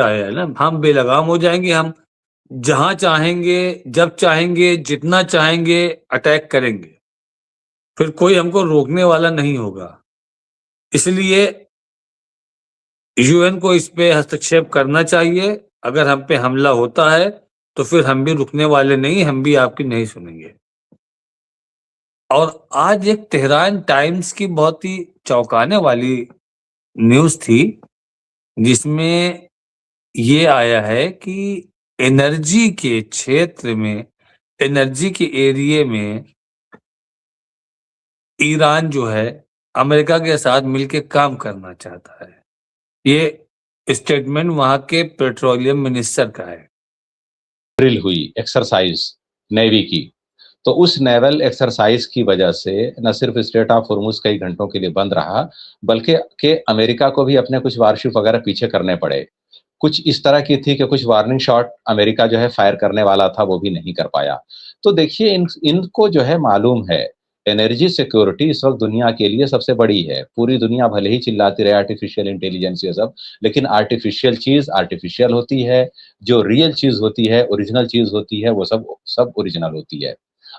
आया है ना, हम बेलगाम हो जाएंगे, हम जहां चाहेंगे, जब चाहेंगे, जितना चाहेंगे अटैक करेंगे, फिर कोई हमको रोकने वाला नहीं होगा। इसलिए यूएन को इस पे हस्तक्षेप करना चाहिए। अगर हम पे हमला होता है तो फिर हम भी रुकने वाले नहीं, हम भी आपकी नहीं सुनेंगे। और आज एक तेहरान टाइम्स की बहुत ही चौंकाने वाली न्यूज़ थी, जिसमें ये आया है कि एनर्जी के क्षेत्र में, एनर्जी के एरिया में ईरान जो है अमेरिका के साथ मिलके काम करना चाहता है। ये स्टेटमेंट वहां के पेट्रोलियम मिनिस्टर का है। ड्रिल हुई एक्सरसाइज नेवी की, तो उस नेवल एक्सरसाइज की वजह से न सिर्फ स्ट्रेट ऑफ हॉर्मुज कई घंटों के लिए बंद रहा, बल्कि के अमेरिका को भी अपने कुछ वारशिप वगैरह पीछे करने पड़े। कुछ इस तरह की थी कि कुछ वार्निंग शॉट अमेरिका जो है फायर करने वाला था, वो भी नहीं कर पाया। तो देखिए इनको जो है मालूम है एनर्जी सिक्योरिटी इस वक्त दुनिया के लिए सबसे बड़ी है। पूरी दुनिया भले ही चिल्लाती रहे आर्टिफिशियल इंटेलिजेंस ये सब, लेकिन आर्टिफिशियल चीज आर्टिफिशियल होती है, जो रियल चीज होती है, ओरिजिनल चीज होती है, वो सब सब ओरिजिनल होती है।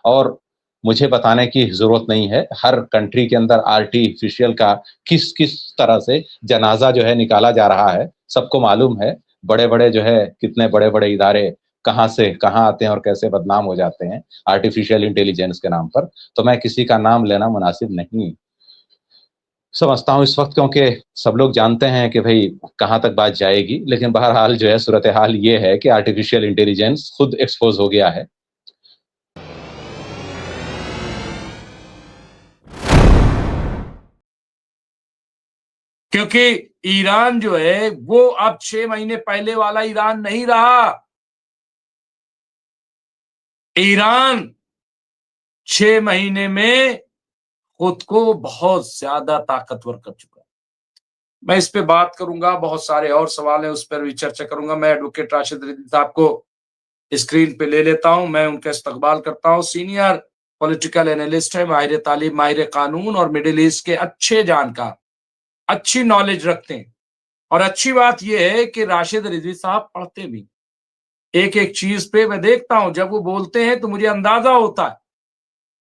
और मुझे बताने की जरूरत नहीं है, हर कंट्री के अंदर आर्टिफिशियल का किस किस तरह से जनाजा जो है निकाला जा रहा है, सबको मालूम है। बड़े बड़े जो है कितने बड़े बड़े इदारे कहाँ से कहाँ आते हैं और कैसे बदनाम हो जाते हैं आर्टिफिशियल इंटेलिजेंस के नाम पर। तो मैं किसी का नाम लेना मुनासिब नहीं समझता हूँ इस वक्त, क्योंकि सब लोग जानते हैं कि भाई कहाँ तक बात जाएगी। लेकिन बहरहाल जो है सूरत हाल ये है कि आर्टिफिशियल इंटेलिजेंस खुद एक्सपोज हो गया है। क्योंकि ईरान जो है वो अब 6 महीने पहले वाला ईरान नहीं रहा। ईरान 6 महीने में खुद को बहुत ज्यादा ताकतवर कर चुका है। मैं इस पे बात करूंगा, बहुत सारे और सवाल हैं, उस पर भी चर्चा करूंगा। मैं एडवोकेट राशिद रिजवी साहब को स्क्रीन पे ले लेता हूं, मैं उनका इस्तकबाल करता हूं। सीनियर पॉलिटिकल एनालिस्ट है, माहिर तालीम, माहिर कानून और मिडिल ईस्ट के अच्छे जानकार, अच्छी नॉलेज रखते हैं। और अच्छी बात यह है कि राशिद रिजवी साहब पढ़ते भी, एक एक चीज पे मैं देखता हूं, जब वो बोलते हैं तो मुझे अंदाजा होता है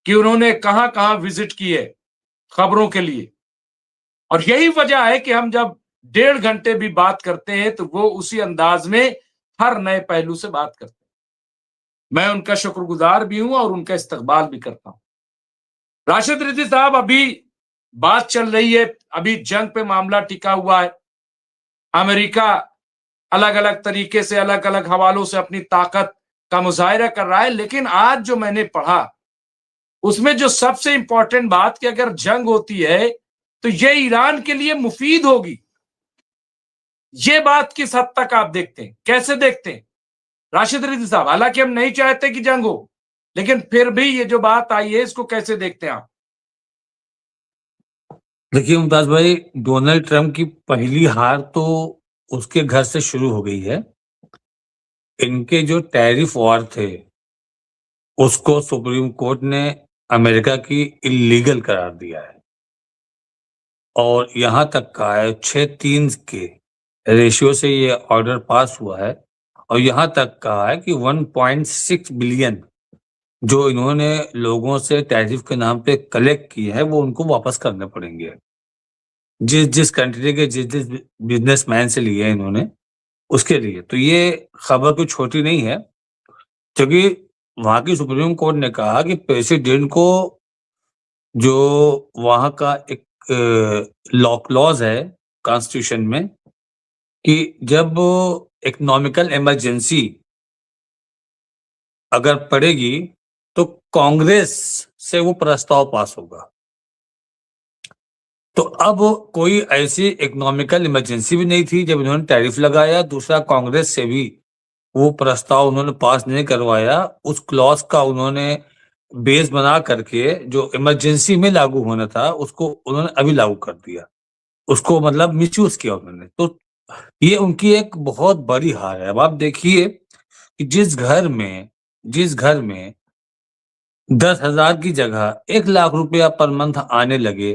कि उन्होंने कहां कहां विजिट की है खबरों के लिए। और यही वजह है कि हम जब 1.5 घंटे भी बात करते हैं तो वो उसी अंदाज में हर नए पहलू से बात करते हैं। मैं उनका शुक्रगुजार भी हूं और उनका इस्तकबाल भी करता हूं। राशिद रिजवी साहब, अभी बात चल रही है, अभी जंग पे मामला टिका हुआ है। अमेरिका अलग अलग तरीके से, अलग अलग हवालों से अपनी ताकत का मुजाहिरा कर रहा है। लेकिन आज जो मैंने पढ़ा उसमें जो सबसे इंपॉर्टेंट बात कि अगर जंग होती है तो ये ईरान के लिए मुफीद होगी। ये बात किस हद तक आप देखते हैं, कैसे देखते हैं राशिद रिजवी साहब? हालांकि हम नहीं चाहते कि जंग हो, लेकिन फिर भी ये जो बात आई है इसको कैसे देखते हैं आप? देखिए मुमताज भाई, डोनाल्ड ट्रंप की पहली हार तो उसके घर से शुरू हो गई है। इनके जो टैरिफ वॉर थे उसको सुप्रीम कोर्ट ने अमेरिका की इलीगल करार दिया है, और यहां तक का है 6-3 के रेशियो से ये ऑर्डर पास हुआ है। और यहां तक कहा है कि 1.6 बिलियन जो इन्होंने लोगों से टैरिफ के नाम पे कलेक्ट किए हैं वो उनको वापस करने पड़ेंगे। जिस जिस कंट्री के जिस जिस बिजनेसमैन से लिए हैं इन्होंने, उसके लिए। तो ये खबर कोई छोटी नहीं है, क्योंकि वहां की सुप्रीम कोर्ट ने कहा कि प्रेसिडेंट को जो वहां का एक लॉ क्लॉज है कॉन्स्टिट्यूशन में कि जब इकोनॉमिकल इमरजेंसी अगर पड़ेगी तो कांग्रेस से वो प्रस्ताव पास होगा। तो अब कोई ऐसी इकोनॉमिकल इमरजेंसी भी नहीं थी जब इन्होंने टैरिफ लगाया। दूसरा, कांग्रेस से भी वो प्रस्ताव उन्होंने पास नहीं करवाया। उस क्लॉज का उन्होंने बेस बना करके जो इमरजेंसी में लागू होना था उसको उन्होंने अभी लागू कर दिया, उसको मतलब मिसयूज किया उन्होंने। तो ये उनकी एक बहुत बड़ी हार है। अब आप देखिए कि जिस घर में 10,000 की जगह 1 लाख रुपया पर मंथ आने लगे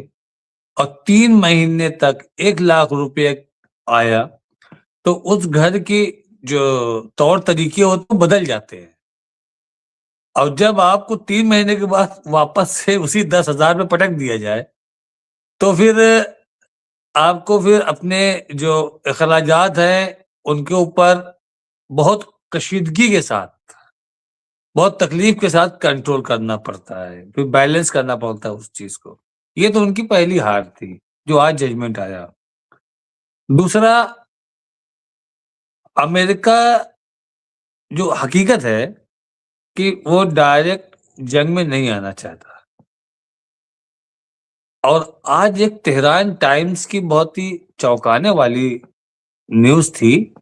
और 3 महीने तक 1 लाख रुपये आया, तो उस घर की जो तौर तरीके होते हैं वो बदल जाते हैं। और जब आपको 3 महीने के बाद वापस से उसी 10,000 में पटक दिया जाए, तो फिर आपको फिर अपने जो अखराजात हैं, उनके ऊपर बहुत कशीदगी के साथ, बहुत तकलीफ के साथ कंट्रोल करना पड़ता है, फिर बैलेंस करना पड़ता है उस चीज़ को। ये तो उनकी पहली हार थी, जो आज जजमेंट आया। दूसरा, अमेरिका जो हकीकत है कि वो डायरेक्ट जंग में नहीं आना चाहता। और आज एक तेहरान टाइम्स की बहुत ही चौंकाने वाली न्यूज़ थी,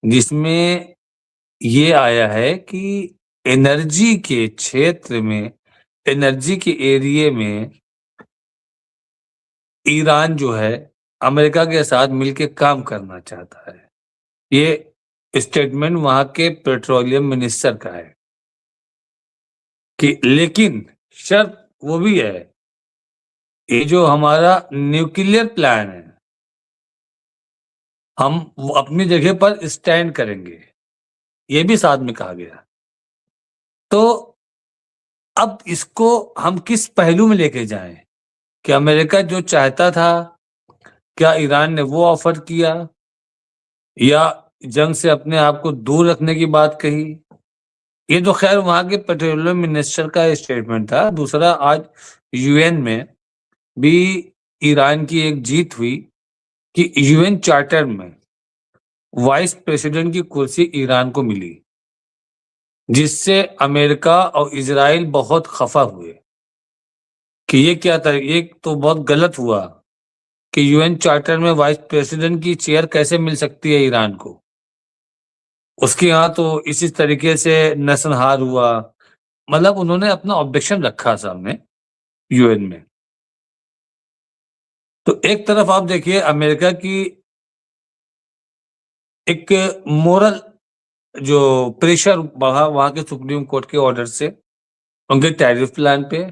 जिसमें ये आया है कि एनर्जी के क्षेत्र में, एनर्जी के एरिये में ईरान जो है अमेरिका के साथ मिलके काम करना चाहता है। ये स्टेटमेंट वहां के पेट्रोलियम मिनिस्टर का है कि लेकिन शर्त वो भी है, ये जो हमारा न्यूक्लियर प्लान है, हम वो अपनी जगह पर स्टैंड करेंगे, ये भी साथ में कहा गया। तो अब इसको हम किस पहलू में लेके जाएं कि अमेरिका जो चाहता था, क्या ईरान ने वो ऑफर किया, या जंग से अपने आप को दूर रखने की बात कही? ये तो खैर वहां के पेट्रोलियम मिनिस्टर का स्टेटमेंट था। दूसरा, आज यूएन में भी ईरान की एक जीत हुई कि यूएन चार्टर में वाइस प्रेसिडेंट की कुर्सी ईरान को मिली, जिससे अमेरिका और इजराइल बहुत खफा हुए कि ये क्या था, ये तो बहुत गलत हुआ कि यूएन चार्टर में वाइस प्रेसिडेंट की चेयर कैसे मिल सकती है ईरान को। उसके यहाँ तो इसी तरीके से नरसंहार हुआ। मतलब उन्होंने अपना ऑब्जेक्शन रखा सामने यूएन में। तो एक तरफ आप देखिए अमेरिका की एक मोरल जो प्रेशर बढ़ा वहां के सुप्रीम कोर्ट के ऑर्डर से उनके टैरिफ प्लान पे।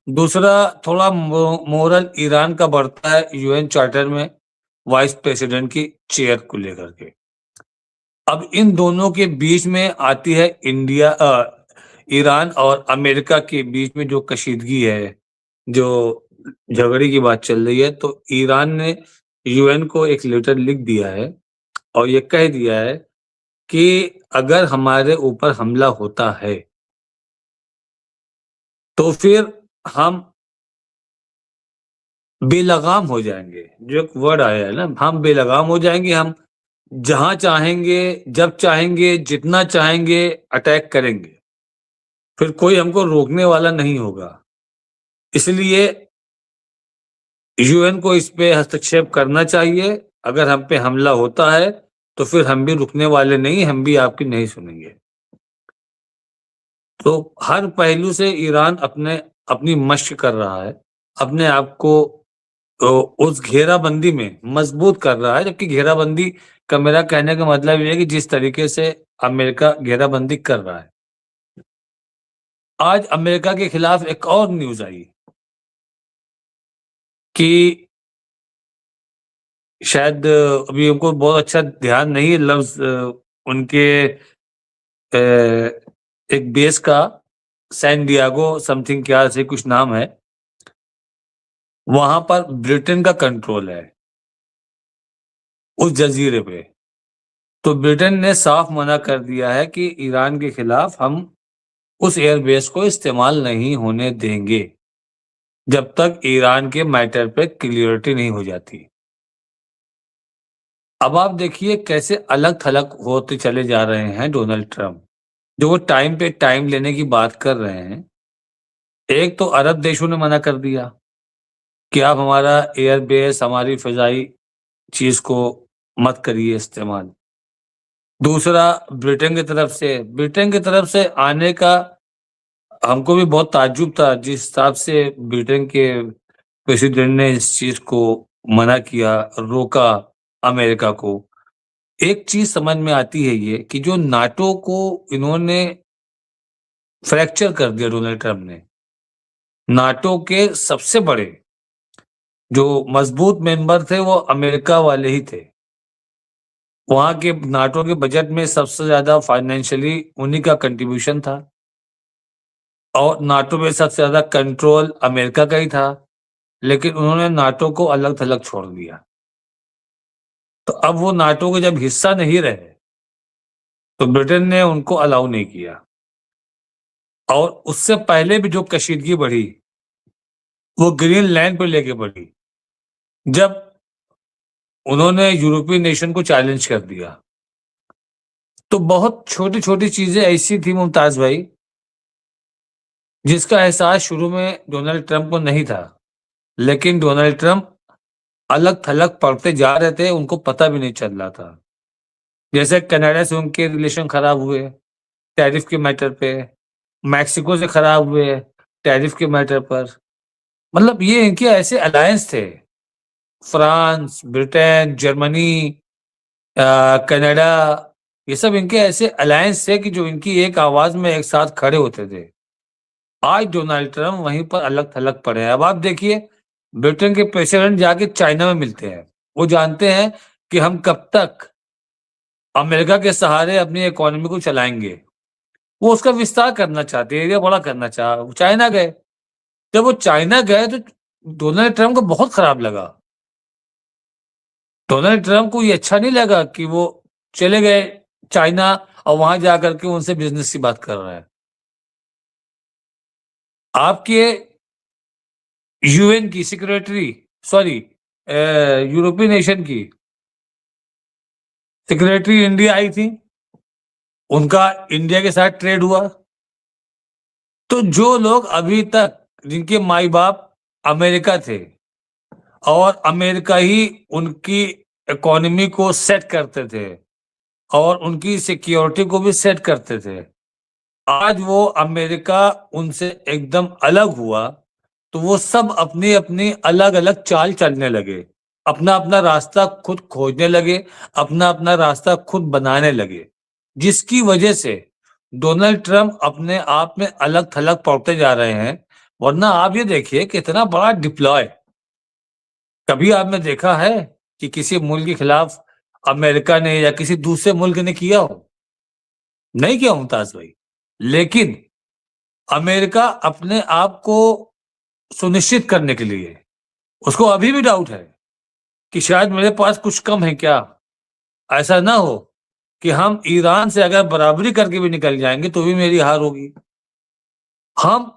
दूसरा, थोड़ा मोरल ईरान का बढ़ता है यूएन चार्टर में वाइस प्रेसिडेंट की चेयर को लेकर के। अब इन दोनों के बीच में आती है ईरान और अमेरिका के बीच में जो कशीदगी है, जो झगड़े की बात चल रही है। तो ईरान ने यूएन को एक लेटर लिख दिया है और ये कह दिया है कि अगर हमारे ऊपर हमला होता है तो फिर हम बेलगाम हो जाएंगे। जो एक वर्ड आया है ना, हम बेलगाम हो जाएंगे, हम जहां चाहेंगे, जब चाहेंगे, जितना चाहेंगे अटैक करेंगे, फिर कोई हमको रोकने वाला नहीं होगा। इसलिए यूएन को इस पे हस्तक्षेप करना चाहिए। अगर हम पे हमला होता है तो फिर हम भी रुकने वाले नहीं, हम भी आपकी नहीं सुनेंगे। तो हर पहलू से ईरान अपनी मशक कर रहा है, अपने आप को उस घेराबंदी में मजबूत कर रहा है। जबकि घेराबंदी का मेरा कहने का मतलब ये है कि जिस तरीके से अमेरिका घेराबंदी कर रहा है। आज अमेरिका के खिलाफ एक और न्यूज आई कि शायद अभी हमको बहुत अच्छा ध्यान नहीं है लफ्ज उनके एक बेस का, सैन डियागो समथिंग क्या से कुछ नाम है, वहां पर ब्रिटेन का कंट्रोल है उस जजीरे पे। तो ब्रिटेन ने साफ मना कर दिया है कि ईरान के खिलाफ हम उस एयरबेस को इस्तेमाल नहीं होने देंगे जब तक ईरान के मैटर पे क्लियरिटी नहीं हो जाती। अब आप देखिए कैसे अलग थलग होते चले जा रहे हैं डोनाल्ड ट्रंप, जो वो टाइम पे टाइम लेने की बात कर रहे हैं। एक तो अरब देशों ने मना कर दिया कि आप हमारा एयरबेस, हमारी फिजाई चीज को मत करिए इस्तेमाल। दूसरा, ब्रिटेन की तरफ से आने का हमको भी बहुत ताज्जुब था, जिस हिसाब से ब्रिटेन के प्रेसिडेंट ने इस चीज को मना किया, रोका अमेरिका को। एक चीज समझ में आती है ये कि जो नाटो को इन्होंने फ्रैक्चर कर दिया डोनाल्ड ट्रंप ने, नाटो के सबसे बड़े जो मजबूत मेंबर थे वो अमेरिका वाले ही थे। वहां के नाटो के बजट में सबसे ज्यादा फाइनेंशियली उन्हीं का कंट्रीब्यूशन था और नाटो में सबसे ज्यादा कंट्रोल अमेरिका का ही था, लेकिन उन्होंने नाटो को अलग थलग छोड़ दिया। तो अब वो नाटो के जब हिस्सा नहीं रहे तो ब्रिटेन ने उनको अलाउ नहीं किया। और उससे पहले भी जो कशीदगी बढ़ी वो ग्रीनलैंड पे लेके बढ़ी, जब उन्होंने यूरोपियन नेशन को चैलेंज कर दिया। तो बहुत छोटी छोटी चीजें ऐसी थी मुमताज भाई जिसका एहसास शुरू में डोनाल्ड ट्रंप को नहीं था, लेकिन डोनाल्ड ट्रंप अलग थलग पड़ते जा रहे थे, उनको पता भी नहीं चल रहा था। जैसे कनाडा से उनके रिलेशन खराब हुए टैरिफ के मैटर पे, मैक्सिको से खराब हुए टैरिफ के मैटर पर। मतलब ये इनके ऐसे अलायंस थे, फ्रांस, ब्रिटेन, जर्मनी, कनाडा, ये सब इनके ऐसे अलायंस थे कि जो इनकी एक आवाज में एक साथ खड़े होते थे। आज डोनाल्ड ट्रंप वहीं पर अलग थलग पड़े हैं। अब आप देखिए, ब्रिटेन के प्रेसिडेंट जाके चाइना में मिलते हैं, वो जानते हैं कि हम कब तक अमेरिका के सहारे अपनी इकोनॉमी को चलाएंगे। वो उसका विस्तार करना चाहते हैं, एरिया बड़ा करना चाह, वो चाइना गए। जब वो चाइना गए तो डोनाल्ड ट्रंप को बहुत खराब लगा। डोनाल्ड ट्रंप को ये अच्छा नहीं लगा कि वो चले गए चाइना और वहां जाकर के उनसे बिजनेस की बात कर रहे हैं। आपके यूएन की सेक्रेटरी, सॉरी, यूरोपियन नेशन की सेक्रेटरी इंडिया आई थी, उनका इंडिया के साथ ट्रेड हुआ। तो जो लोग अभी तक, जिनके माई बाप अमेरिका थे और अमेरिका ही उनकी इकोनॉमी को सेट करते थे और उनकी सिक्योरिटी को भी सेट करते थे, आज वो अमेरिका उनसे एकदम अलग हुआ तो वो सब अपनी अपनी अलग अलग चाल चलने लगे, अपना अपना रास्ता खुद खोजने लगे, अपना अपना रास्ता खुद बनाने लगे, जिसकी वजह से डोनाल्ड ट्रंप अपने आप में अलग थलग पड़ते जा रहे हैं। वरना आप ये देखिए कितना बड़ा डिप्लॉय, कभी आपने देखा है कि किसी मुल्क के खिलाफ अमेरिका ने या किसी दूसरे मुल्क ने किया हो? नहीं किया मुमताज भाई। लेकिन अमेरिका अपने आप को सुनिश्चित करने के लिए, उसको अभी भी डाउट है कि शायद मेरे पास कुछ कम है क्या, ऐसा ना हो कि हम ईरान से अगर बराबरी करके भी निकल जाएंगे तो भी मेरी हार होगी। हम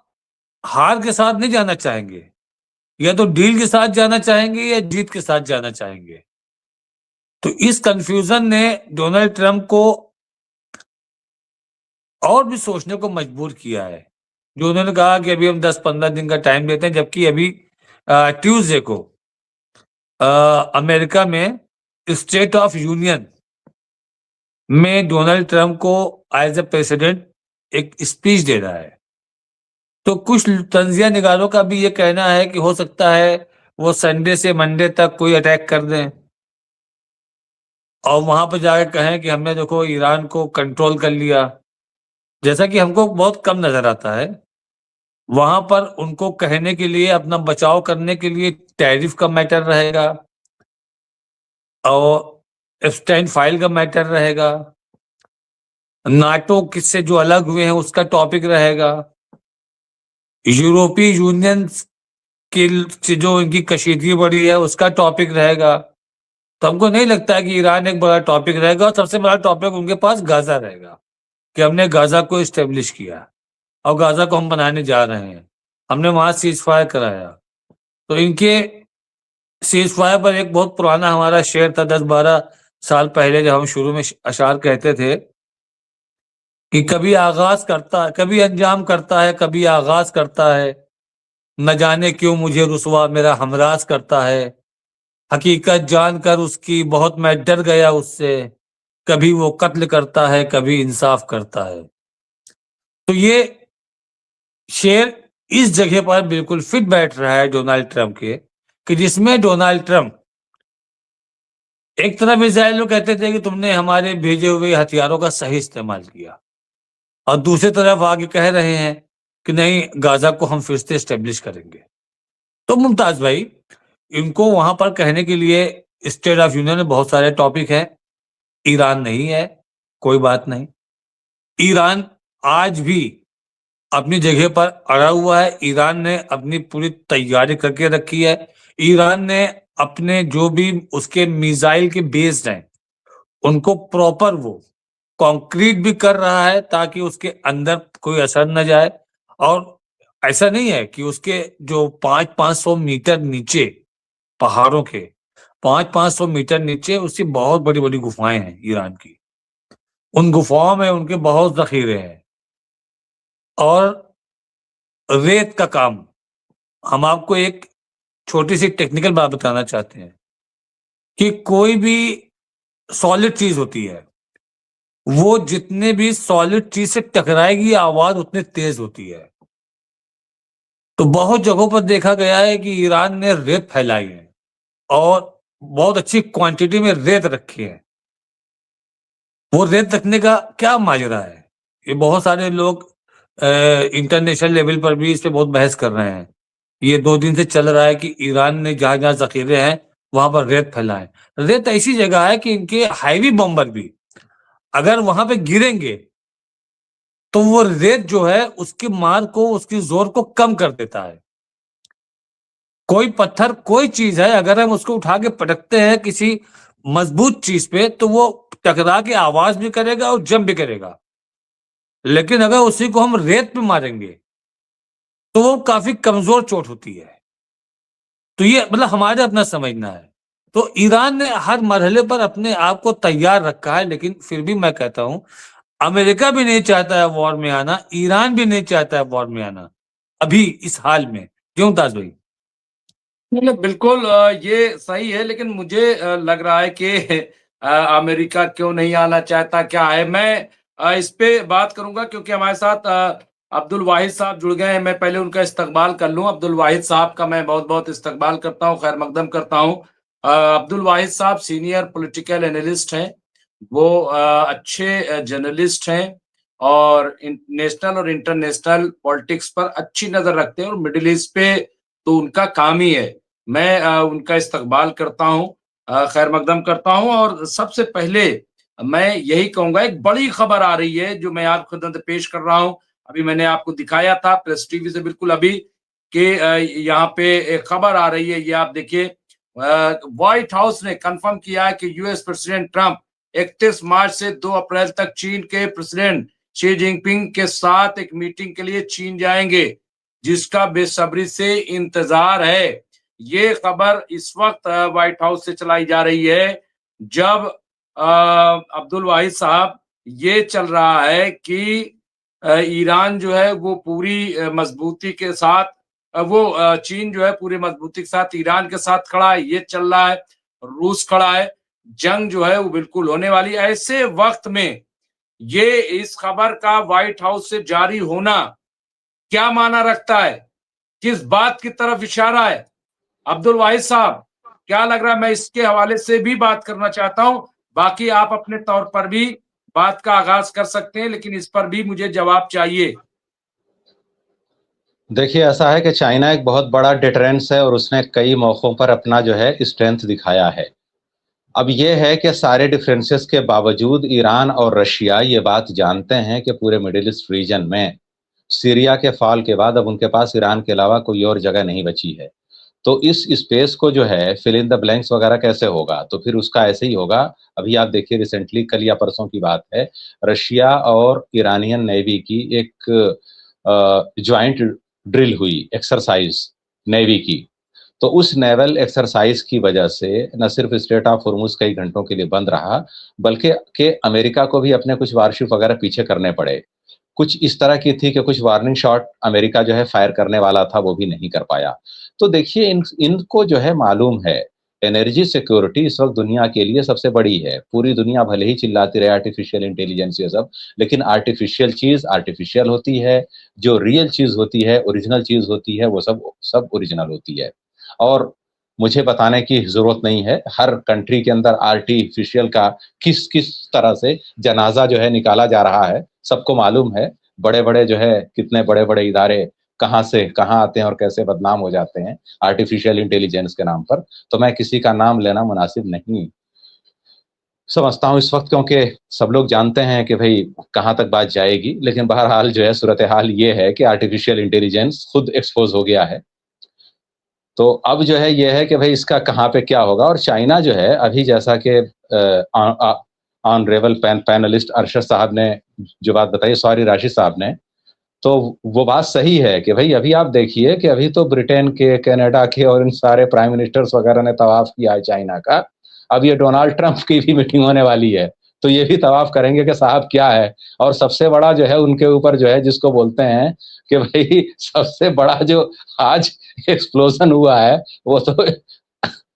हार के साथ नहीं जाना चाहेंगे, या तो डील के साथ जाना चाहेंगे या जीत के साथ जाना चाहेंगे। तो इस कंफ्यूजन ने डोनाल्ड ट्रंप को और भी सोचने को मजबूर किया है, जो उन्होंने कहा कि अभी हम 10-15 दिन का टाइम देते हैं, जबकि अभी ट्यूसडे को अमेरिका में स्टेट ऑफ यूनियन में डोनाल्ड ट्रंप को एज ए प्रेसिडेंट एक स्पीच दे रहा है। तो कुछ तंजिया निगारों का भी ये कहना है कि हो सकता है वो संडे से मंडे तक कोई अटैक कर दें और वहां पर जाकर कहें कि हमने देखो ईरान को कंट्रोल कर लिया, जैसा कि हमको बहुत कम नजर आता है। वहां पर उनको कहने के लिए, अपना बचाव करने के लिए टैरिफ का मैटर रहेगा और एप्स्टाइन फाइल का मैटर रहेगा, नाटो किससे जो अलग हुए हैं उसका टॉपिक रहेगा, यूरोपीय यूनियन की जो इनकी कशीदगी बढ़ी है उसका टॉपिक रहेगा। तो हमको नहीं लगता है कि ईरान एक बड़ा टॉपिक रहेगा, और सबसे बड़ा टॉपिक उनके पास गाजा रहेगा कि हमने गाजा को इस्टेब्लिश किया और गाजा को हम बनाने जा रहे हैं, हमने वहां सीज फायर कराया। तो इनके सीज फायर पर एक बहुत पुराना हमारा शेर था 10-12 साल पहले, जब हम शुरू में अशार कहते थे कि कभी आगाज करता है, कभी अंजाम करता है, कभी आगाज करता है, न जाने क्यों मुझे रुसवा मेरा हमराज करता है, हकीकत जानकर उसकी बहुत मैं डर गया उससे, कभी वो कत्ल करता है, कभी इंसाफ करता है। तो ये शेर इस जगह पर बिल्कुल फिट बैठ रहा है डोनाल्ड ट्रंप के, कि जिसमें डोनाल्ड ट्रंप एक तरफ इजराइल को कहते थे कि तुमने हमारे भेजे हुए हथियारों का सही इस्तेमाल किया, और दूसरी तरफ आगे कह रहे हैं कि नहीं, गाजा को हम फिर से एस्टेब्लिश करेंगे। तो मुमताज भाई, इनको वहां पर कहने के लिए स्टेट ऑफ यूनियन में बहुत सारे टॉपिक हैं, ईरान नहीं है, कोई बात नहीं। ईरान आज भी अपनी जगह पर अड़ा हुआ है। ईरान ने अपनी पूरी तैयारी करके रखी है। ईरान ने अपने जो भी उसके मिसाइल के बेस्ड हैं उनको प्रॉपर वो कंक्रीट भी कर रहा है ताकि उसके अंदर कोई असर न जाए। और ऐसा नहीं है कि उसके जो 500 मीटर नीचे पहाड़ों के 500 मीटर नीचे उसकी बहुत बड़ी बड़ी गुफाएं हैं ईरान की। उन गुफाओं में उनके बहुत जखीरे हैं। और रेत का काम, हम आपको एक छोटी सी टेक्निकल बात बताना चाहते हैं कि कोई भी सॉलिड चीज होती है, वो जितने भी सॉलिड चीज से टकराएगी आवाज उतनी तेज होती है। तो बहुत जगहों पर देखा गया है कि ईरान ने रेत फैलाई है और बहुत अच्छी क्वांटिटी में रेत रखी है। वो रेत रखने का क्या माजरा है, ये बहुत सारे लोग इंटरनेशनल लेवल पर भी इस पे बहुत बहस कर रहे हैं। ये 2 दिन से चल रहा है कि ईरान ने जहां जहां जखीरे हैं वहां पर रेत फैलाए। रेत ऐसी जगह है कि इनके हैवी बम्बर भी अगर वहां पे गिरेंगे तो वो रेत जो है उसकी मार को, उसकी जोर को कम कर देता है। कोई पत्थर, कोई चीज है, अगर हम उसको उठा के पटकते हैं किसी मजबूत चीज पे तो वो टकरा के आवाज भी करेगा और जंप भी करेगा। लेकिन अगर उसी को हम रेत पे मारेंगे तो वो काफी कमजोर चोट होती है। तो ये मतलब हमारे अपना समझना है। तो ईरान ने हर मरहले पर अपने आप को तैयार रखा है। लेकिन फिर भी मैं कहता हूं अमेरिका भी नहीं चाहता है वॉर में आना, ईरान भी नहीं चाहता है वॉर में आना अभी इस हाल में। क्यों ताज भाई? मतलब बिल्कुल ये सही है, लेकिन मुझे लग रहा है कि अमेरिका क्यों नहीं आना चाहता, क्या है। मैं इस पे बात करूंगा क्योंकि हमारे साथ अब्दुल वाहिद साहब जुड़ गए हैं। मैं पहले उनका इस्तकबाल कर लूं। अब्दुल वाहिद साहब का मैं बहुत बहुत इस्तकबाल करता हूं, खैर मकदम करता हूं। अब्दुल वाहिद साहब सीनियर पॉलिटिकल एनालिस्ट हैं। वो अच्छे जर्नलिस्ट हैं और नेशनल और इंटरनेशनल पॉलिटिक्स पर अच्छी नजर रखते हैं और मिडिल ईस्ट पे तो उनका काम ही है। मैं उनका इस्तकबाल करता हूँ, खैर मकदम करता हूँ। और सबसे पहले मैं यही कहूंगा, एक बड़ी खबर आ रही है जो मैं आपको खिदमत पेश कर रहा हूँ। अभी मैंने आपको दिखाया था प्रेस टीवी से बिल्कुल अभी कि यहाँ पे एक खबर आ रही है, ये आप देखिए। व्हाइट हाउस ने कंफर्म किया है कि यूएस प्रेसिडेंट ट्रंप 31 मार्च से 2 अप्रैल तक चीन के प्रेसिडेंट शी जिनपिंग के साथ एक मीटिंग के लिए चीन जाएंगे, जिसका बेसब्री से इंतजार है। ये खबर इस वक्त व्हाइट हाउस से चलाई जा रही है जब अब्दुल वाहिद साहब, ये चल रहा है कि ईरान जो है वो पूरी मजबूती के साथ चीन जो है पूरी मजबूती के साथ ईरान के साथ खड़ा है, ये चल रहा है। रूस खड़ा है, जंग जो है वो बिल्कुल होने वाली है। ऐसे वक्त में ये इस खबर का व्हाइट हाउस से जारी होना क्या माना रखता है, किस बात की तरफ इशारा है? अब्दुल वाहिद साहब, क्या लग रहा है? मैं इसके हवाले से भी बात करना चाहता हूं। बाकी आप अपने तौर पर भी बात का आगाज कर सकते हैं, लेकिन इस पर भी मुझे जवाब चाहिए। देखिए, ऐसा है कि चाइना एक बहुत बड़ा डिटरेंस है और उसने कई मौकों पर अपना जो है स्ट्रेंथ दिखाया है। अब ये है कि सारे डिफरेंसेस के बावजूद ईरान और रशिया ये बात जानते हैं कि पूरे मिडिल ईस्ट रीजन में सीरिया के फॉल के बाद अब उनके पास ईरान के अलावा कोई और जगह नहीं बची है। तो इस स्पेस को जो है फिल इन द ब्लैंक्स वगैरह कैसे होगा, तो फिर उसका ऐसे ही होगा। अभी आप देखिए, रिसेंटली कल या परसों की बात है, रशिया और ईरानियन नेवी की एक ज्वाइंट ड्रिल हुई, एक्सरसाइज नेवी की। तो उस नेवल एक्सरसाइज की वजह से न सिर्फ स्ट्रेट ऑफ हॉर्मुज कई घंटों के लिए बंद रहा, बल्कि के अमेरिका को भी अपने कुछ वारशिप वगैरह पीछे करने पड़े। कुछ इस तरह की थी कि कुछ वार्निंग शॉट अमेरिका जो है फायर करने वाला था, वो भी नहीं कर पाया। तो देखिए, इनको जो है मालूम है एनर्जी सिक्योरिटी इस वक्त दुनिया के लिए सबसे बड़ी है। पूरी दुनिया भले ही चिल्लाती रहे आर्टिफिशियल इंटेलिजेंस ये सब, लेकिन आर्टिफिशियल चीज आर्टिफिशियल होती है, जो रियल चीज होती है, ओरिजिनल चीज होती है, वो सब सब ओरिजिनल होती है। और मुझे बताने की जरूरत नहीं है, हर कंट्री के अंदर आर्टिफिशियल का किस किस तरह से जनाजा जो है निकाला जा रहा है, सबको मालूम है। बड़े बड़े जो है कितने बड़े बड़े इदारे कहाँ से कहाँ आते हैं और कैसे बदनाम हो जाते हैं आर्टिफिशियल इंटेलिजेंस के नाम पर। तो मैं किसी का नाम लेना मुनासिब नहीं समझता हूँ इस वक्त, क्योंकि सब लोग जानते हैं कि भाई कहाँ तक बात जाएगी, लेकिन बहरहाल जो है सूरत हाल ये है कि आर्टिफिशियल इंटेलिजेंस खुद एक्सपोज हो गया है। तो अब जो है ये है कि भाई इसका कहाँ पे क्या होगा। और चाइना जो है अभी, जैसा कि ऑनरेबल पैनलिस्ट अरशद साहब ने जो बात बताई, सॉरी राशिद साहब ने, तो वो बात सही है कि भाई अभी आप देखिए कि अभी तो ब्रिटेन के, कनाडा के और इन सारे प्राइम मिनिस्टर्स वगैरह ने तवाफ किया है चाइना का। अब ये डोनाल्ड ट्रंप की भी मीटिंग होने वाली है, तो ये भी तवाफ करेंगे कि साहब क्या है। और सबसे बड़ा जो है उनके ऊपर जो है, जिसको बोलते हैं कि भाई सबसे बड़ा जो आज एक्सप्लोजन हुआ है, वो तो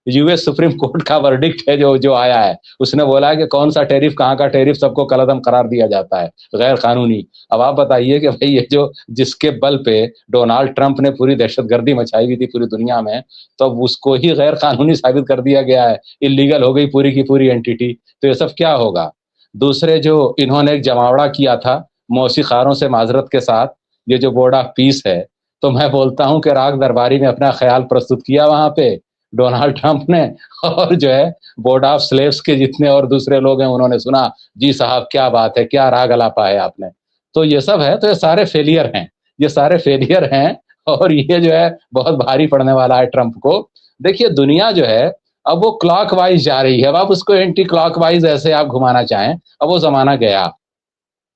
यूएस सुप्रीम कोर्ट का वर्डिक्ट है जो जो आया है। उसने बोला है कि कौन सा टैरिफ, कहाँ का टैरिफ, सबको कलअदम करार दिया जाता है, गैर कानूनी। अब आप बताइए कि भाई ये जो जिसके बल पे डोनाल्ड ट्रंप ने पूरी दहशतगर्दी मचाई हुई थी पूरी दुनिया में, तो अब उसको ही गैर कानूनी साबित कर दिया गया है, इलीगल हो गई पूरी की पूरी एंटिटी। तो ये सब क्या होगा। दूसरे जो इन्होंने एक जमावड़ा किया था मौसीकारों से माजरत के साथ, ये जो बोर्ड ऑफ पीस है, तो मैं बोलता हूं कि राग दरबारी ने अपना ख्याल प्रस्तुत किया वहां पे डोनाल्ड ट्रंप ने, और जो है बोर्ड ऑफ स्लेव्स के जितने और दूसरे लोग हैं उन्होंने सुना, जी साहब क्या बात है, क्या राग अलापा है आपने। तो ये सब है, तो ये सारे फेलियर हैं, ये सारे फेलियर हैं। और ये जो है बहुत भारी पड़ने वाला है ट्रंप को। देखिए दुनिया जो है अब वो क्लॉक वाइज जा रही है, अब आप उसको एंटी क्लॉक वाइज ऐसे आप घुमाना चाहें, अब वो जमाना गया।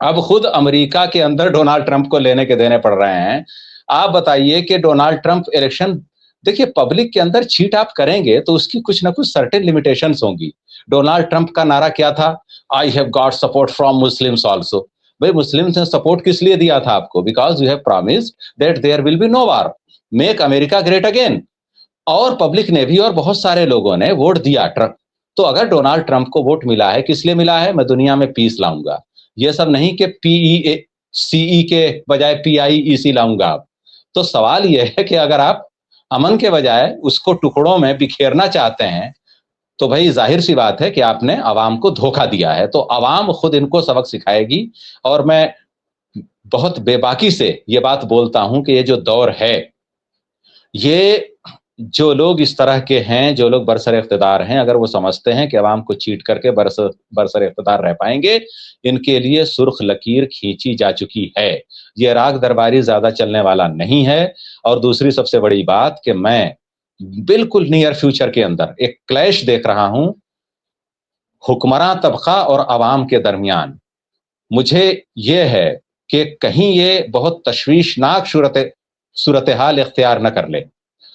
अब खुद अमेरिका के अंदर डोनाल्ड ट्रंप को लेने के देने पड़ रहे हैं। आप बताइए कि डोनाल्ड ट्रंप इलेक्शन, देखिए पब्लिक के अंदर चीट आप करेंगे तो उसकी कुछ ना कुछ सर्टेन लिमिटेशंस होंगी। डोनाल्ड ट्रंप का नारा क्या था, I have got support from Muslims also. भाई मुस्लिम्स ने सपोर्ट किस लिए दिया था आपको, because you have promised that there will be no war, make America great again. और पब्लिक ने भी और बहुत सारे लोगों ने वोट दिया ट्रंप। तो अगर डोनाल्ड ट्रंप को वोट मिला है, किस लिए मिला है, मैं दुनिया में पीस लाऊंगा, ये सब नहीं कि पीई सीई के बजाय पीआईईसी लाऊंगा। तो सवाल यह है कि अगर आप अमन के बजाय उसको टुकड़ों में बिखेरना चाहते हैं, तो भाई जाहिर सी बात है कि आपने अवाम को धोखा दिया है। तो अवाम खुद इनको सबक सिखाएगी। और मैं बहुत बेबाकी से ये बात बोलता हूं कि ये जो दौर है, ये जो लोग इस तरह के हैं, जो लोग बरसर इख्तिदार हैं, अगर वो समझते हैं कि अवाम को चीट करके बरसर इख्तिदार रह पाएंगे, इनके लिए सुर्ख लकीर खींची जा चुकी है। ये राग दरबारी ज्यादा चलने वाला नहीं है। और दूसरी सबसे बड़ी बात कि मैं बिल्कुल नियर फ्यूचर के अंदर एक क्लैश देख रहा हूं हुक्मरान तबका और अवाम के दरमियान। मुझे ये है कि कहीं ये बहुत तशवीशनाक सूरत हाल इख्तियार न कर ले,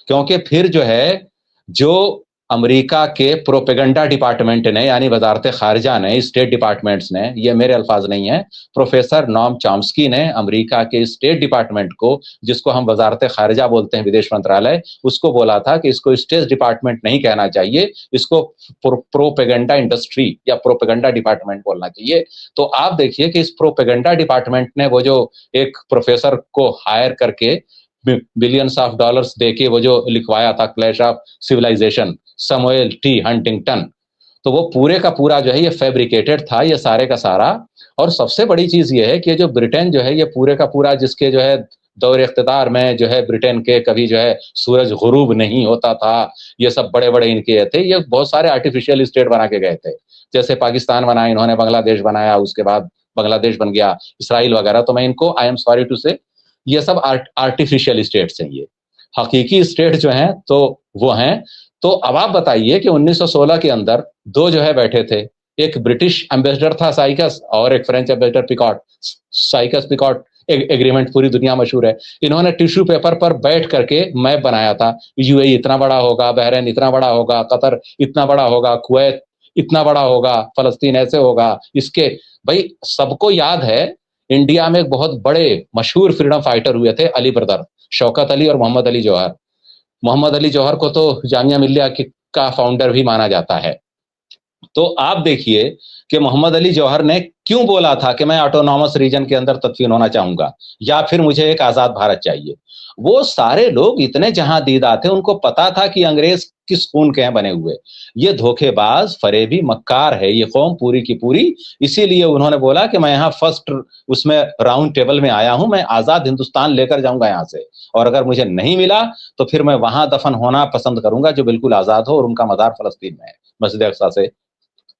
क्योंकि फिर जो है, जो अमेरिका के प्रोपेगेंडा डिपार्टमेंट ने, यानी वजारत खारजा ने, स्टेट डिपार्टमेंट्स ने, ये मेरे अल्फाज नहीं है, प्रोफेसर नॉम चॉम्स्की ने अमेरिका के स्टेट डिपार्टमेंट को, जिसको हम वजारत खारजा बोलते हैं, विदेश मंत्रालय, उसको बोला था कि इसको स्टेट डिपार्टमेंट नहीं कहना चाहिए, इसको प्रोपेगेंडा इंडस्ट्री या प्रोपेगेंडा डिपार्टमेंट बोलना चाहिए। तो आप देखिए कि इस प्रोपेगेंडा डिपार्टमेंट ने वो जो एक प्रोफेसर को हायर करके बिलियंस ऑफ डॉलर्स देके वो जो लिखवाया था clash of civilization, Samuel T Huntington, तो वो पूरे का पूरा जो है ये फैब्रिकेटेड था, ये सारे का सारा। और सबसे बड़ी चीज ये है कि जो ब्रिटेन जो है ये पूरे का पूरा, जिसके जो है दौर इख्तिदार में जो है ब्रिटेन के कभी जो है सूरज गुरूब नहीं होता था, ये सब बड़े बड़े इनके थे, ये बहुत सारे आर्टिफिशियल स्टेट बना के गए थे। जैसे पाकिस्तान बनाया इन्होंने, बांग्लादेश बनाया, उसके बाद बांग्लादेश बन गया, इसराइल वगैरह। तो मैं इनको, आई एम सॉरी टू से, ये सब आर्टिफिशियल स्टेट्स हैं। ये हकीकी स्टेट जो हैं तो वो हैं। तो अब आप बताइए कि 1916 के अंदर दो जो है बैठे थे, एक ब्रिटिश एम्बेसडर था साइकस और एक French ambassador picot. Cycas picot agreement पूरी दुनिया मशहूर है। इन्होंने टिश्यू पेपर पर बैठ करके मैप बनाया था, यूएई इतना बड़ा होगा, बहरीन इतना बड़ा होगा, कतर इतना बड़ा होगा, कुवैत इतना बड़ा होगा, फलस्तीन ऐसे होगा। इसके भाई सबको याद है, इंडिया में एक बहुत बड़े मशहूर फ्रीडम फाइटर हुए थे, अली ब्रदर, शौकत अली और मोहम्मद अली जौहर। मोहम्मद अली जौहर को तो जामिया मिल्लिया का फाउंडर भी माना जाता है। तो आप देखिए कि मोहम्मद अली जौहर ने क्यों बोला था कि मैं ऑटोनॉमस रीजन के अंदर तदफीन होना चाहूंगा या फिर मुझे एक आजाद भारत चाहिए। वो सारे लोग इतने जहां दीदा थे, उनको पता था कि अंग्रेज किस खून के हैं बने हुए, ये धोखेबाज फरेबी मक्कार है ये कौम पूरी की पूरी। इसीलिए उन्होंने बोला कि मैं यहाँ फर्स्ट उसमें राउंड टेबल में आया हूं, मैं आजाद हिंदुस्तान लेकर जाऊंगा यहाँ से, और अगर मुझे नहीं मिला तो फिर मैं वहां दफन होना पसंद करूंगा जो बिल्कुल आजाद हो, और उनका मजार फलस्तीन में है, मस्जिद अक्सा से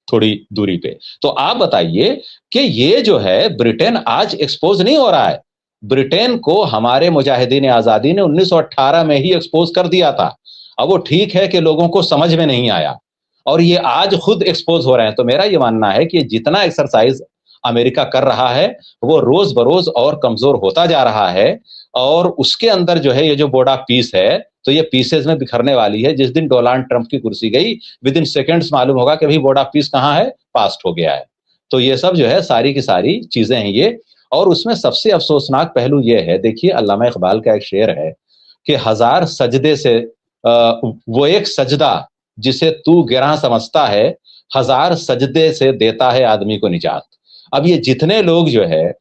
थोड़ी दूरी पे। तो आप बताइए कि ये जो है ब्रिटेन आज एक्सपोज नहीं हो रहा है। ब्रिटेन को हमारे मुजाहिदीन आजादी ने 1918 में ही एक्सपोज कर दिया था। अब वो ठीक है कि लोगों को समझ में नहीं आया और ये आज खुद एक्सपोज हो रहे हैं। तो मेरा ये मानना है कि जितना एक्सरसाइज अमेरिका कर रहा है वो रोज बरोज और कमजोर होता जा रहा है और उसके अंदर जो है ये जो बोर्ड ऑफ पीस है तो ये पीसेज में बिखरने वाली है। जिस दिन डोनाल्ड ट्रंप की कुर्सी गई विद इन सेकेंड्स मालूम होगा कि भाई बोर्ड ऑफ पीस कहाँ है, पास्ट हो गया है। तो ये सब जो है सारी की सारी चीजें हैं ये। और उसमें सबसे अफसोसनाक पहलू ये है, देखिए अल्लामा इकबाल का एक शेर है कि हजार सजदे से वो एक सजदा जिसे तू गिरां समझता है, हजार सजदे से देता है आदमी को निजात। अब ये जितने लोग जो है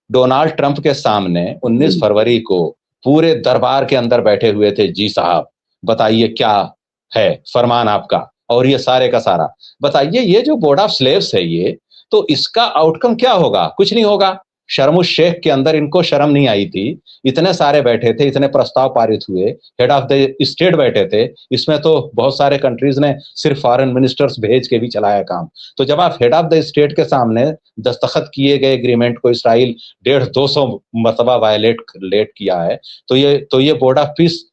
डोनाल्ड ट्रंप के सामने 19 फरवरी को पूरे दरबार के अंदर बैठे हुए थे, जी साहब बताइए क्या है फरमान आपका, और ये सारे का सारा बताइए ये जो बोर्ड ऑफ स्लेव्स है ये, तो इसका आउटकम क्या होगा? कुछ नहीं होगा। शर्मुश शेख के अंदर इनको शर्म नहीं आई थी, इतने सारे बैठे थे, इतने प्रस्ताव पारित हुए, हेड ऑफ द स्टेट बैठे थे, इसमें तो बहुत सारे कंट्रीज ने सिर्फ फॉरेन मिनिस्टर्स भेज के भी चलाया काम। तो जब आप हेड ऑफ द स्टेट के सामने दस्तखत किए गए एग्रीमेंट को इसराइल 150-200 मरतबा वायलेट किया है तो ये बोर्ड ऑफ पीस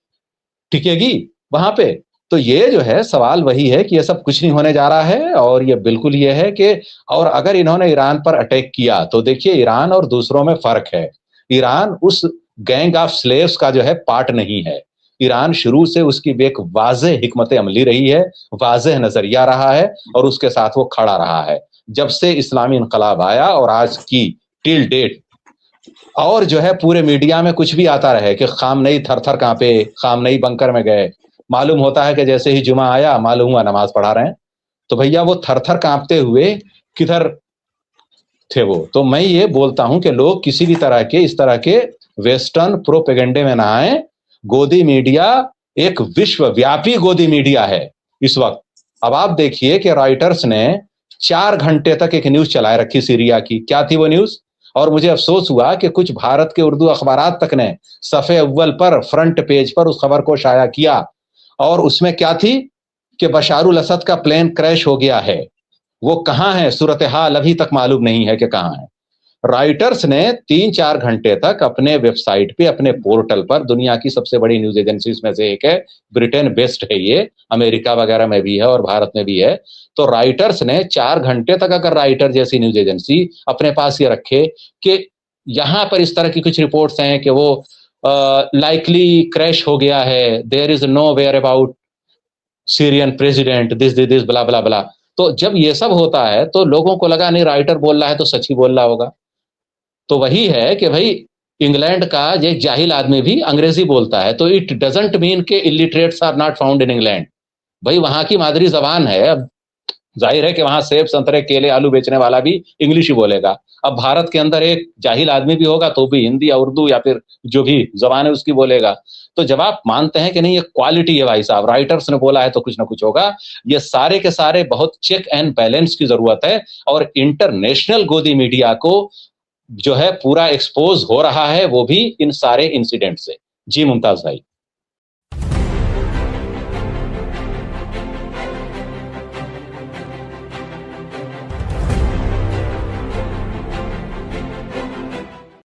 टिकेगी वहां पे? तो ये जो है सवाल वही है कि ये सब कुछ नहीं होने जा रहा है। और ये बिल्कुल ये है कि और अगर इन्होंने ईरान पर अटैक किया तो देखिए ईरान और दूसरों में फर्क है। ईरान उस गैंग ऑफ स्लेव्स का जो है पार्ट नहीं है। ईरान शुरू से उसकी एक वाज़ेह हिकमत अमली रही है, वाज़ेह नजरिया रहा है और उसके साथ वो खड़ा रहा है जब से इस्लामी इनकलाब आया और आज की टिल डेट। और जो है पूरे मीडिया में कुछ भी आता रहे कि खामनेई थर-थर कांपे, खामनेई बंकर में गए, मालूम होता है कि जैसे ही जुमा आया मालूम हुआ नमाज पढ़ा रहे हैं। तो भैया वो थर-थर कांपते हुए किधर थे वो? तो मैं ये बोलता हूं कि लोग किसी भी तरह के इस तरह के वेस्टर्न प्रोपेगेंडे में ना आए। गोदी मीडिया एक विश्वव्यापी गोदी मीडिया है इस वक्त। अब आप देखिए कि रॉयटर्स ने 4 घंटे तक एक न्यूज चलाए रखी सीरिया की। क्या थी वो न्यूज? और मुझे अफसोस हुआ कि कुछ भारत के उर्दू अखबारात तक ने सफ़े अव्वल पर फ्रंट पेज पर उस खबर को शाया किया और उसमें क्या थी कि बशारुल असद का प्लेन क्रैश हो गया है। वो कहां है? सूरत हाल अभी तक मालूम नहीं है कि कहां है। रॉयटर्स ने 3-4 घंटे तक अपने वेबसाइट पे, अपने पोर्टल पर, दुनिया की सबसे बड़ी न्यूज एजेंसीज में से एक है, ब्रिटेन बेस्ड है ये, अमेरिका वगैरह में भी है और भारत में भी है। तो रॉयटर्स ने 4 घंटे तक अगर रॉयटर जैसी न्यूज एजेंसी अपने पास ये रखे कि यहां पर इस तरह की कुछ रिपोर्ट्स हैं कि वो लाइकली क्रैश हो गया है, there is no where about Syrian president, this blah blah बला। तो जब ये सब होता है तो लोगों को लगा नहीं राइटर बोल रहा है तो सच ही बोल रहा होगा। तो वही है कि भाई इंग्लैंड का एक जाहिल आदमी भी अंग्रेजी बोलता है तो इट डजंट मीन के illiterates are not found in England. भाई वहां की मादरी जबान है। अब जाहिर है कि वहां सेब संतरे केले आलू बेचने वाला भी इंग्लिश ही बोलेगा। अब भारत के अंदर एक जाहिल आदमी भी होगा तो भी हिंदी या उर्दू या फिर जो भी जबान है उसकी बोलेगा। तो जब आप मानते हैं कि नहीं ये क्वालिटी है भाई साहब, राइटर्स ने बोला है तो कुछ ना कुछ होगा, ये सारे के सारे बहुत चेक एंड बैलेंस की जरूरत है। और इंटरनेशनल गोदी मीडिया को जो है पूरा एक्सपोज हो रहा है वो भी इन सारे इंसिडेंट से। जी मुमताज भाई।